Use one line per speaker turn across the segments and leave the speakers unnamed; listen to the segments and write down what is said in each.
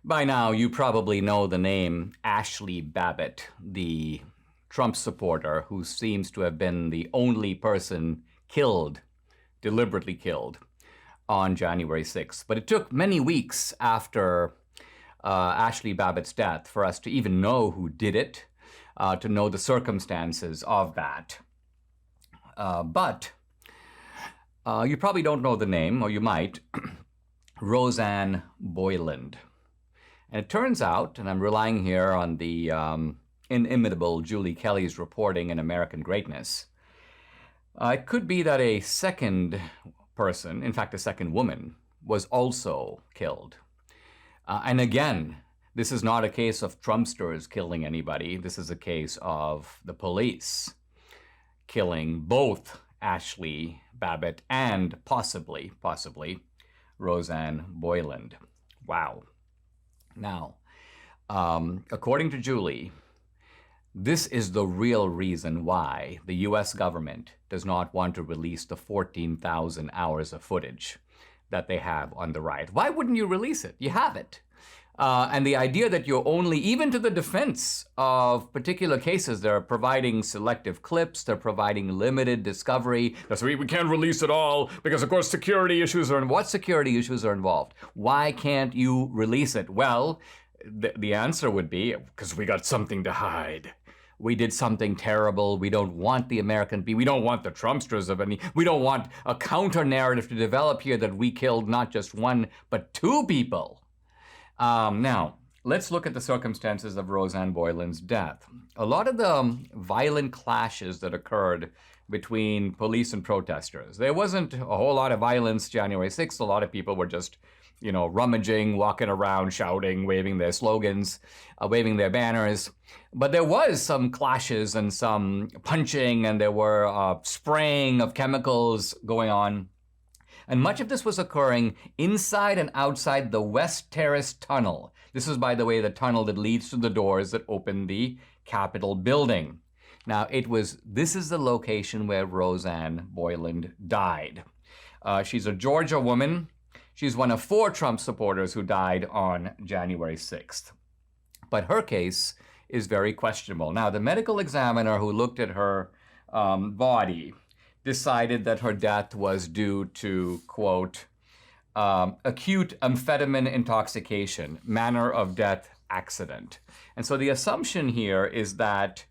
By now, you probably know the name Ashley Babbitt, the Trump supporter who seems to have been the only person killed, deliberately killed, on January 6th. But it took many weeks after Ashley Babbitt's death for us to even know who did it, to know the circumstances of that. But you probably don't know the name, or you might, Roseanne Boyland. And it turns out, and I'm relying here on the inimitable Julie Kelly's reporting in American Greatness, it could be that a second person, in fact a second woman, was also killed. And again, this is not a case of Trumpsters killing anybody. This is a case of the police killing both Ashley Babbitt and possibly Roseanne Boyland. Wow. Now, according to Julie, this is the real reason why the US government does not want to release the 14,000 hours of footage that they have on the riot. Why wouldn't you release it? You have it. And the idea that you're only, even to the defense of particular cases, they're providing selective clips, they're providing limited discovery. That's why we can't release it all because, of course, security issues are involved. What security issues are involved? Why can't you release it? Well, the answer would be, because we got something to hide. We did something terrible. We don't want the American people. We don't want the Trumpsters of any. We don't want a counter narrative to develop here that we killed not just one, but two people. Now, let's look at the circumstances of Roseanne Boyland's death. A lot of the violent clashes that occurred between police and protesters, there wasn't a whole lot of violence January 6th. A lot of people were just, rummaging, walking around, shouting, waving their slogans, waving their banners. But there was some clashes and some punching, and there were spraying of chemicals going on. And much of this was occurring inside and outside the West Terrace Tunnel. This is, by the way, the tunnel that leads to the doors that open the Capitol building. Now, this is the location where Roseanne Boyland died. She's a Georgia woman. She's one of 4 Trump supporters who died on January 6th. But her case is very questionable. Now, the medical examiner who looked at her body decided that her death was due to, quote, acute amphetamine intoxication, manner of death accident. And so the assumption here is that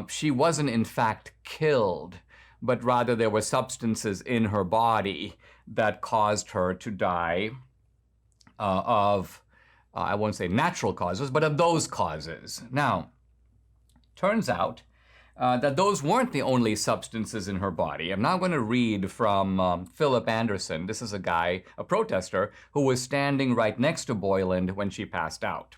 she wasn't in fact killed, but rather there were substances in her body that caused her to die of, I won't say natural causes, but of those causes. Now, turns out that those weren't the only substances in her body. I'm now going to read from Philip Anderson. This is a guy, a protester, who was standing right next to Boyland when she passed out.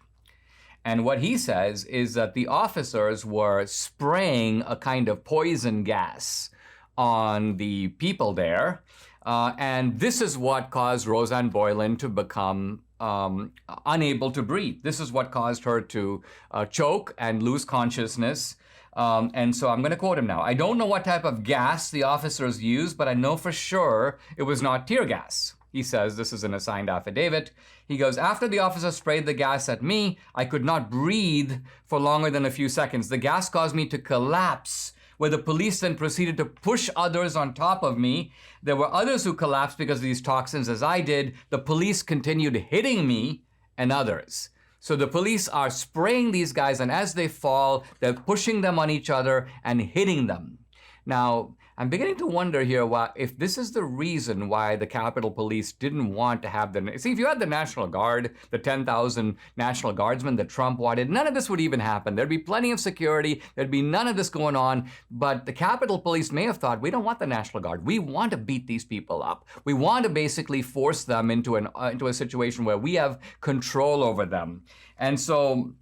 And what he says is that the officers were spraying a kind of poison gas on the people there. And this is what caused Roseanne Boyland to become unable to breathe. This is what caused her to choke and lose consciousness. And so I'm going to quote him now. "I don't know what type of gas the officers used, but I know for sure it was not tear gas." He says, this is in a signed affidavit. He goes, "After the officer sprayed the gas at me, I could not breathe for longer than a few seconds. The gas caused me to collapse, where the police then proceeded to push others on top of me. There were others who collapsed because of these toxins as I did. The police continued hitting me and others." So the police are spraying these guys, and as they fall, they're pushing them on each other and hitting them. Now, I'm beginning to wonder here if this is the reason why the Capitol Police didn't want to have see, if you had the National Guard, the 10,000 National Guardsmen that Trump wanted, none of this would even happen. There'd be plenty of security. There'd be none of this going on. But the Capitol Police may have thought, we don't want the National Guard. We want to beat these people up. We want to basically force them into a situation where we have control over them. And so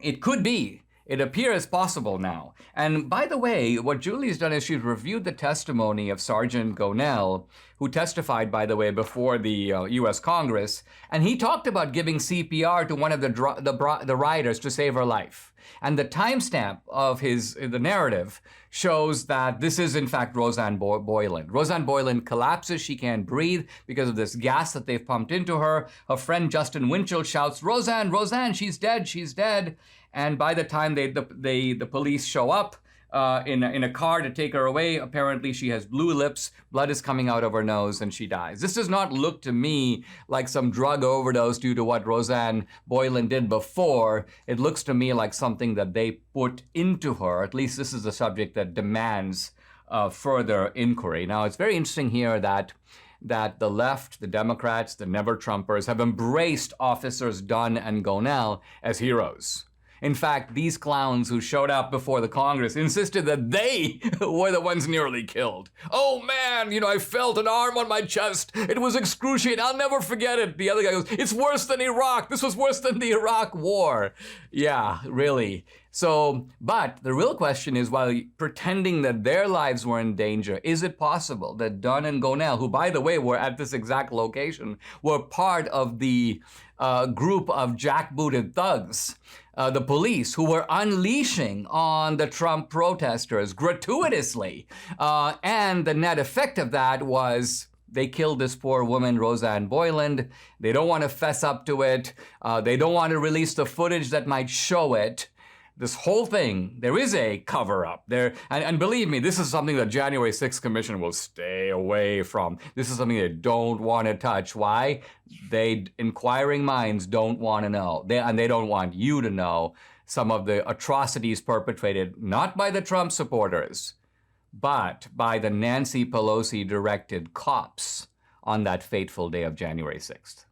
it could be. It appears possible now. And by the way, what Julie's done is she's reviewed the testimony of Sergeant Gonell, who testified, by the way, before the U.S. Congress, and he talked about giving CPR to one of the rioters to save her life. And the timestamp of the narrative shows that this is in fact Roseanne Boyland. Roseanne Boyland collapses. She can't breathe because of this gas that they've pumped into her. Her friend Justin Winchell shouts, "Roseanne, Roseanne, she's dead, she's dead." And by the time the police show up, in a car to take her away, apparently she has blue lips, blood is coming out of her nose, and she dies. This does not look to me like some drug overdose due to what Roseanne Boyland did before. It looks to me like something that they put into her. At least this is a subject that demands further inquiry. Now, it's very interesting here that the left, the Democrats, the never-Trumpers have embraced officers Dunn and Gonell as heroes. In fact, these clowns who showed up before the Congress insisted that they were the ones nearly killed. "Oh man, I felt an arm on my chest. It was excruciating. I'll never forget it." The other guy goes, "It's worse than Iraq. This was worse than the Iraq War." Yeah, really. So, but the real question is, while pretending that their lives were in danger, is it possible that Dunn and Gonell, who by the way were at this exact location, were part of the group of jackbooted thugs, the police, who were unleashing on the Trump protesters gratuitously? And the net effect of that was they killed this poor woman, Roseanne Boyland. They don't want to fess up to it. They don't want to release the footage that might show it. This whole thing, there is a cover-up there. And believe me, this is something the January 6th Commission will stay away from. This is something they don't want to touch. Why? Inquiring minds don't want to know. They don't want you to know some of the atrocities perpetrated, not by the Trump supporters, but by the Nancy Pelosi-directed cops on that fateful day of January 6th.